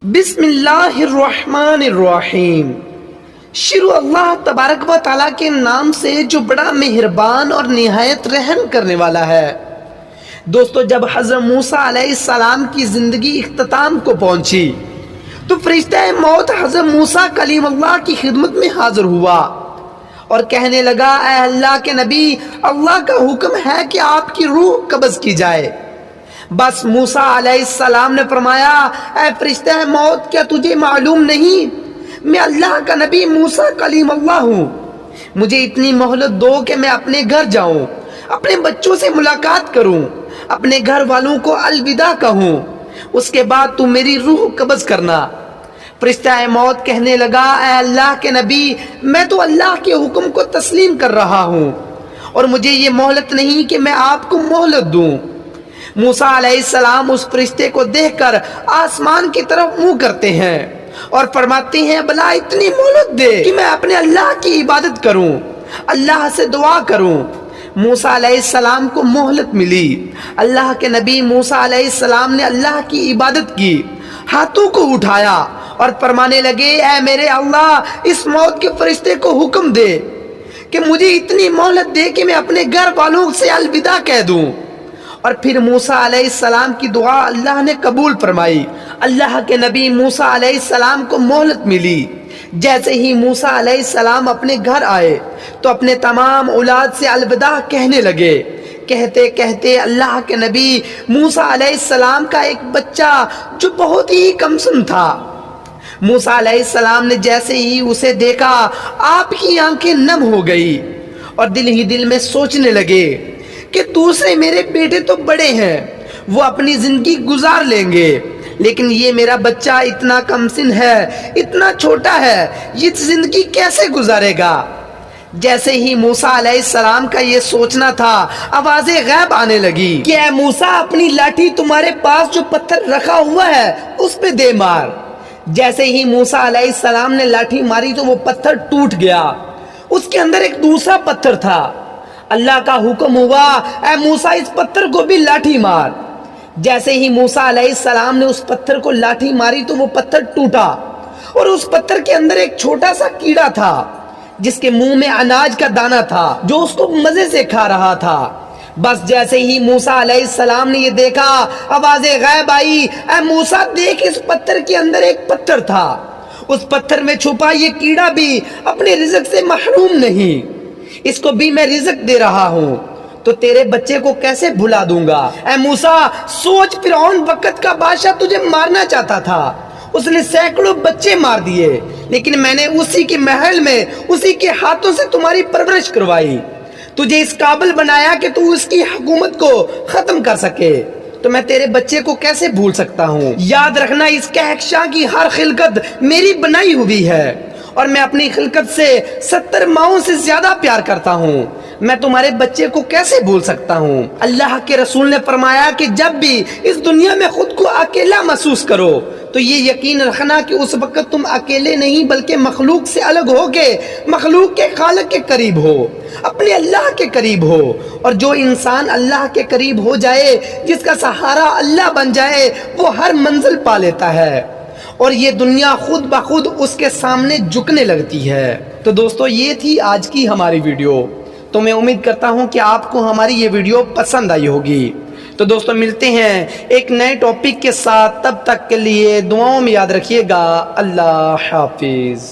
بسم اللہ الرحمن الرحیم۔ شروع اللہ تبارک و تعالیٰ کے نام سے جو بڑا مہربان اور نہایت رحم کرنے والا ہے۔ دوستو، جب حضرت موسیٰ علیہ السلام کی زندگی اختتام کو پہنچی تو فرشتہ موت حضرت موسیٰ کلیم اللہ کی خدمت میں حاضر ہوا اور کہنے لگا، اے اللہ کے نبی، اللہ کا حکم ہے کہ آپ کی روح قبض کی جائے۔ بس موسیٰ علیہ السلام نے فرمایا، اے فرشتہ موت، کیا تجھے معلوم نہیں میں اللہ کا نبی موسیٰ کلیم اللہ ہوں؟ مجھے اتنی مہلت دو کہ میں اپنے گھر جاؤں، اپنے بچوں سے ملاقات کروں، اپنے گھر والوں کو الوداع کہوں، اس کے بعد تم میری روح قبض کرنا۔ فرشتہ موت کہنے لگا، اے اللہ کے نبی، میں تو اللہ کے حکم کو تسلیم کر رہا ہوں اور مجھے یہ مہلت نہیں کہ میں آپ کو مہلت دوں۔ موسیٰ علیہ السلام اس فرشتے کو دیکھ کر آسمان کی طرف منہ کرتے ہیں اور فرماتے ہیں، بلا اتنی مہلت دے کہ میں اپنے اللہ کی عبادت کروں، اللہ سے دعا کروں۔ موسیٰ علیہ السلام کو مہلت ملی۔ اللہ کے نبی موسیٰ علیہ السلام نے اللہ کی عبادت کی، ہاتھوں کو اٹھایا اور فرمانے لگے، اے میرے اللہ، اس موت کے فرشتے کو حکم دے کہ مجھے اتنی مہلت دے کہ میں اپنے گھر والوں سے الوداع کہہ دوں۔ اور پھر موسیٰ علیہ السلام کی دعا اللہ نے قبول فرمائی۔ اللہ کے نبی موسیٰ علیہ السلام کو مہلت ملی۔ جیسے ہی موسیٰ علیہ السلام اپنے گھر آئے تو اپنے تمام اولاد سے الوداع کہنے لگے۔ کہتے کہتے اللہ کے نبی موسیٰ علیہ السلام کا ایک بچہ جو بہت ہی کمسن تھا، موسیٰ علیہ السلام نے جیسے ہی اسے دیکھا، آپ کی آنکھیں نم ہو گئی اور دل ہی دل میں سوچنے لگے کہ دوسرے میرے بیٹے تو بڑے ہیں، وہ اپنی زندگی گزار لیں گے، لیکن یہ میرا بچہ اتنا کم سن ہے، اتنا چھوٹا ہے، یہ زندگی کیسے گزارے گا؟ جیسے ہی موسیٰ علیہ السلام کا یہ سوچنا تھا، آواز غیب آنے لگی کہ اے موسیٰ، اپنی لاٹھی تمہارے پاس جو پتھر رکھا ہوا ہے اس پہ دے مار۔ جیسے ہی موسیٰ علیہ السلام نے لاٹھی ماری تو وہ پتھر ٹوٹ گیا، اس کے اندر ایک دوسرا پتھر تھا۔ اللہ کا حکم ہوا، اے موسیٰ، اس پتھر کو بھی لاٹھی مار۔ جیسے ہی موسیٰ علیہ السلام نے اس پتھر کو لاٹھی ماری تو وہ پتھر ٹوٹا اور اس پتھر کے اندر ایک چھوٹا سا کیڑا تھا جس کے منہ میں اناج کا دانہ تھا، جو اس کو مزے سے کھا رہا تھا۔ بس جیسے ہی موسیٰ علیہ السلام نے یہ دیکھا، آواز غیب آئی، اے موسیٰ، دیکھ، اس پتھر کے اندر ایک پتھر تھا، اس پتھر میں چھپا یہ کیڑا بھی اپنے رزق سے محروم نہیں، اس کو بھی میں رزق دے رہا ہوں، تو تیرے بچے کو کیسے بھلا دوں گا؟ اے موسیٰ، سوچ، فرعون وقت کا بادشاہ تجھے مارنا چاہتا تھا، اس نے سینکڑوں بچے مار دیے، لیکن میں نے اسی کے محل میں اسی کے ہاتھوں سے تمہاری پرورش کروائی، تجھے اس قابل بنایا کہ تو اس کی حکومت کو ختم کر سکے، تو میں تیرے بچے کو کیسے بھول سکتا ہوں؟ یاد رکھنا، اس کہکشاں کی ہر خلقت میری بنائی ہوئی ہے اور میں اپنی خلقت سے 70 ماؤں سے زیادہ پیار کرتا ہوں، میں تمہارے بچے کو کیسے بھول سکتا ہوں؟ اللہ کے رسول نے فرمایا کہ جب بھی اس دنیا میں خود کو اکیلا محسوس کرو تو یہ یقین رکھنا کہ اس وقت تم اکیلے نہیں بلکہ مخلوق سے الگ ہو کے مخلوق کے خالق کے قریب ہو، اپنے اللہ کے قریب ہو۔ اور جو انسان اللہ کے قریب ہو جائے، جس کا سہارا اللہ بن جائے، وہ ہر منزل پا لیتا ہے اور یہ دنیا خود بخود اس کے سامنے جھکنے لگتی ہے۔ تو دوستو، یہ تھی آج کی ہماری ویڈیو۔ تو میں امید کرتا ہوں کہ آپ کو ہماری یہ ویڈیو پسند آئی ہوگی۔ تو دوستو، ملتے ہیں ایک نئے ٹاپک کے ساتھ، تب تک کے لیے دعاؤں میں یاد رکھیے گا۔ اللہ حافظ۔